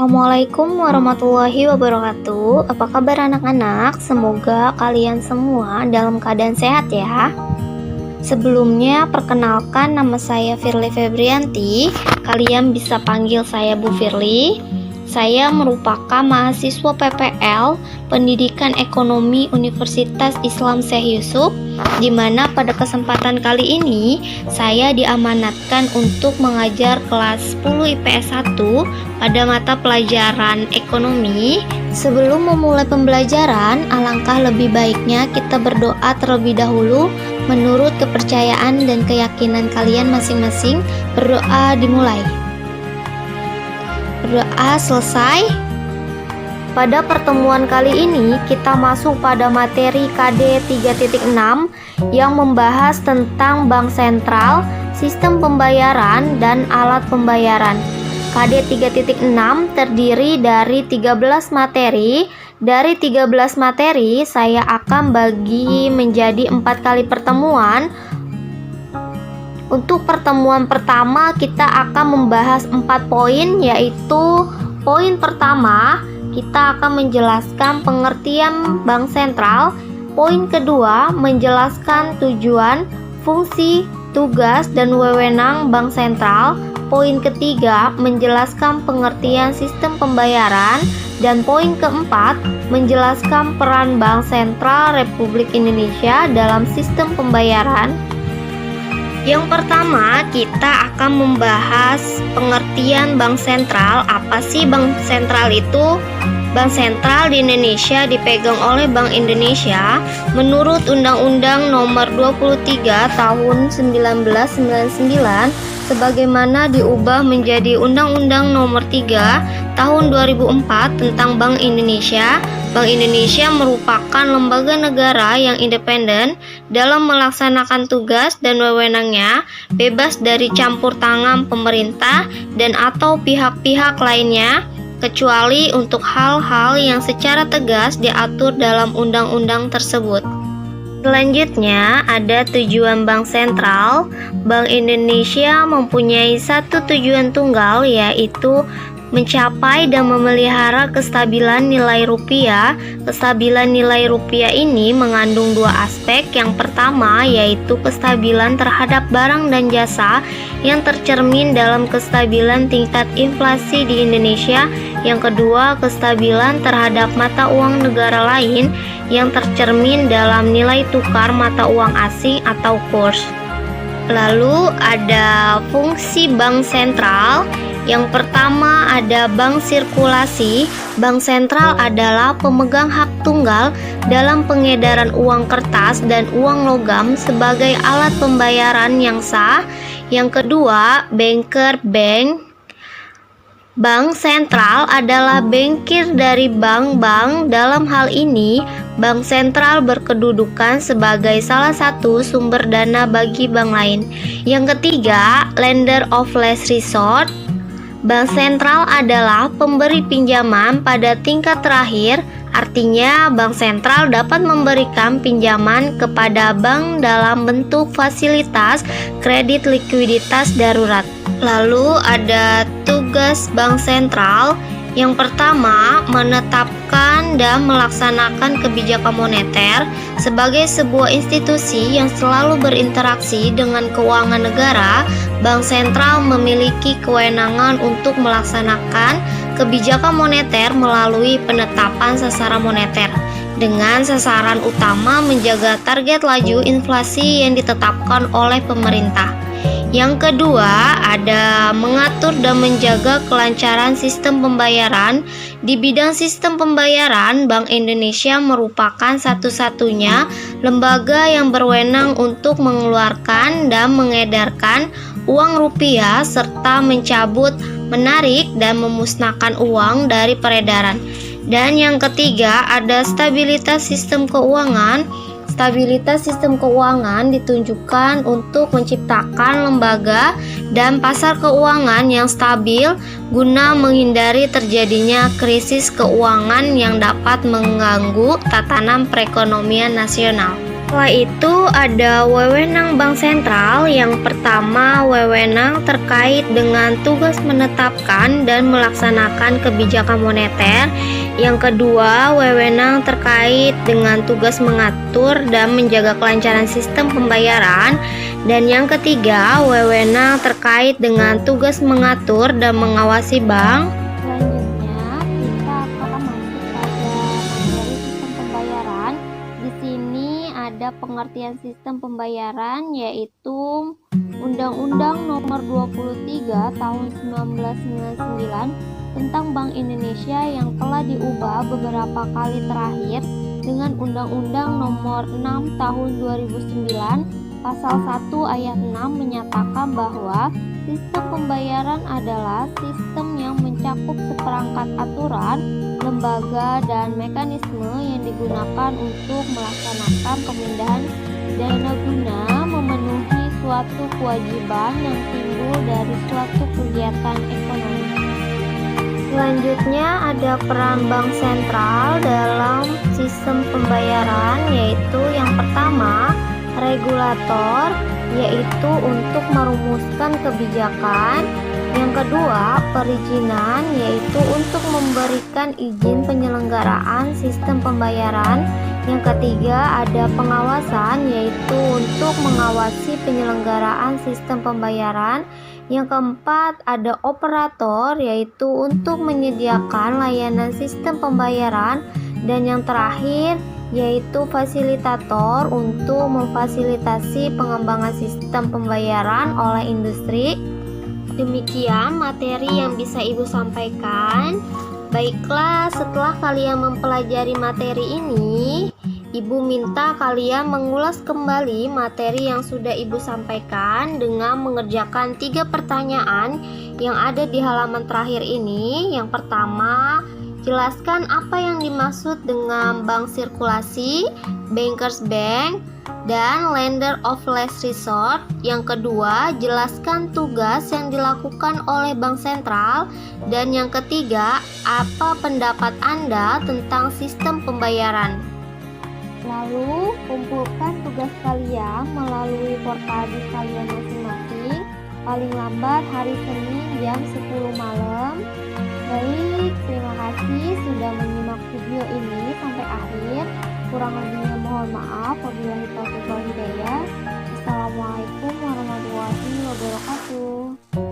Assalamualaikum warahmatullahi wabarakatuh. Apa kabar anak-anak? Semoga kalian semua dalam keadaan sehat ya. Sebelumnya perkenalkan, nama saya Firly Febrianti. Kalian bisa panggil saya Bu Firly. Saya merupakan mahasiswa PPL Pendidikan Ekonomi Universitas Islam Syekh Yusuf, di mana pada kesempatan kali ini saya diamanatkan untuk mengajar kelas 10 IPS 1 pada mata pelajaran ekonomi. Sebelum memulai pembelajaran, alangkah lebih baiknya kita berdoa terlebih dahulu menurut kepercayaan dan keyakinan kalian masing-masing. Berdoa dimulai. Berdoa selesai. Pada pertemuan kali ini kita masuk pada materi KD 3.6 yang membahas tentang bank sentral, sistem pembayaran, dan alat pembayaran. KD 3.6 terdiri dari 13 materi. Dari 13 materi saya akan bagi menjadi 4 kali pertemuan. Untuk pertemuan pertama kita akan membahas 4 poin, yaitu poin pertama kita akan menjelaskan pengertian bank sentral. Poin kedua menjelaskan tujuan, fungsi, tugas, dan wewenang bank sentral. Poin ketiga menjelaskan pengertian sistem pembayaran. Dan poin keempat menjelaskan peran Bank Sentral Republik Indonesia dalam sistem pembayaran. Yang pertama, kita akan membahas pengertian bank sentral. Apa sih bank sentral itu? Bank sentral di Indonesia dipegang oleh Bank Indonesia menurut Undang-Undang Nomor 23 Tahun 1999 sebagaimana diubah menjadi Undang-Undang Nomor 3 Tahun 2004 tentang Bank Indonesia. Bank Indonesia merupakan lembaga negara yang independen dalam melaksanakan tugas dan wewenangnya, bebas dari campur tangan pemerintah dan atau pihak-pihak lainnya, kecuali untuk hal-hal yang secara tegas diatur dalam undang-undang tersebut. Selanjutnya ada tujuan bank sentral. Bank Indonesia mempunyai satu tujuan tunggal, yaitu mencapai dan memelihara kestabilan nilai rupiah. Kestabilan nilai rupiah ini mengandung dua aspek. Yang pertama yaitu kestabilan terhadap barang dan jasa yang tercermin dalam kestabilan tingkat inflasi di Indonesia. Yang kedua, kestabilan terhadap mata uang negara lain yang tercermin dalam nilai tukar mata uang asing atau kurs. Lalu ada fungsi bank sentral. Yang pertama ada bank sirkulasi. Bank sentral adalah pemegang hak tunggal dalam pengedaran uang kertas dan uang logam sebagai alat pembayaran yang sah. Yang kedua, banker bank. Bank sentral adalah bankir dari bank-bank. Dalam hal ini, bank sentral berkedudukan sebagai salah satu sumber dana bagi bank lain. Yang ketiga, lender of last resort. Bank sentral adalah pemberi pinjaman pada tingkat terakhir. Artinya, bank sentral dapat memberikan pinjaman kepada bank dalam bentuk fasilitas kredit likuiditas darurat. Lalu ada tugas bank sentral. Yang pertama, menetapkan dan melaksanakan kebijakan moneter. Sebagai sebuah institusi yang selalu berinteraksi dengan keuangan negara, bank sentral memiliki kewenangan untuk melaksanakan kebijakan moneter melalui penetapan sasaran moneter dengan sasaran utama menjaga target laju inflasi yang ditetapkan oleh pemerintah. Yang kedua, ada mengatur dan menjaga kelancaran sistem pembayaran. Di bidang sistem pembayaran, Bank Indonesia merupakan satu-satunya lembaga yang berwenang untuk mengeluarkan dan mengedarkan uang rupiah serta mencabut, menarik, dan memusnahkan uang dari peredaran. Dan yang ketiga, ada stabilitas sistem keuangan. Stabilitas sistem keuangan ditunjukkan untuk menciptakan lembaga dan pasar keuangan yang stabil guna menghindari terjadinya krisis keuangan yang dapat mengganggu tatanan perekonomian nasional. Setelah itu ada wewenang Bank Sentral. Yang pertama, wewenang terkait dengan tugas menetapkan dan melaksanakan kebijakan moneter. Yang kedua, wewenang terkait dengan tugas mengatur dan menjaga kelancaran sistem pembayaran. Dan yang ketiga, wewenang terkait dengan tugas mengatur dan mengawasi bank. Selanjutnya, kita akan masuk pada materi sistem pembayaran. Di sini ada pengertian sistem pembayaran, yaitu Undang-Undang Nomor 23 Tahun 1999 tentang Bank Indonesia yang telah diubah beberapa kali terakhir dengan Undang-Undang Nomor 6 Tahun 2009. Pasal 1 ayat 6 menyatakan bahwa sistem pembayaran adalah sistem yang mencakup seperangkat aturan, lembaga, dan mekanisme yang digunakan untuk melaksanakan pemindahan dana guna memenuhi suatu kewajiban yang timbul dari suatu kegiatan ekonomi. Selanjutnya ada peran bank sentral dalam sistem pembayaran, yaitu yang pertama, regulator, yaitu untuk merumuskan kebijakan. Yang kedua, perizinan, yaitu untuk memberikan izin penyelenggaraan sistem pembayaran. Yang ketiga, ada pengawasan, yaitu untuk mengawasi penyelenggaraan sistem pembayaran. Yang keempat, ada operator, yaitu untuk menyediakan layanan sistem pembayaran. Dan yang terakhir, yaitu fasilitator, untuk memfasilitasi pengembangan sistem pembayaran oleh industri. Demikian materi yang bisa Ibu sampaikan. Baiklah, setelah kalian mempelajari materi ini, Ibu minta kalian mengulas kembali materi yang sudah Ibu sampaikan dengan mengerjakan 3 pertanyaan yang ada di halaman terakhir ini. Yang pertama, jelaskan apa yang dimaksud dengan bank sirkulasi, bankers bank, dan lender of last resort. Yang kedua, jelaskan tugas yang dilakukan oleh bank sentral. Dan yang ketiga, apa pendapat Anda tentang sistem pembayaran? Lalu, kumpulkan tugas kalian melalui portal di kalian masing-masing, paling lambat hari Senin jam 10 malam. Baik, terima kasih sudah menyimak video ini sampai akhir. Kurang lebihnya mohon maaf. Wabillahi taufiq wal hidayah. Assalamualaikum warahmatullahi wabarakatuh.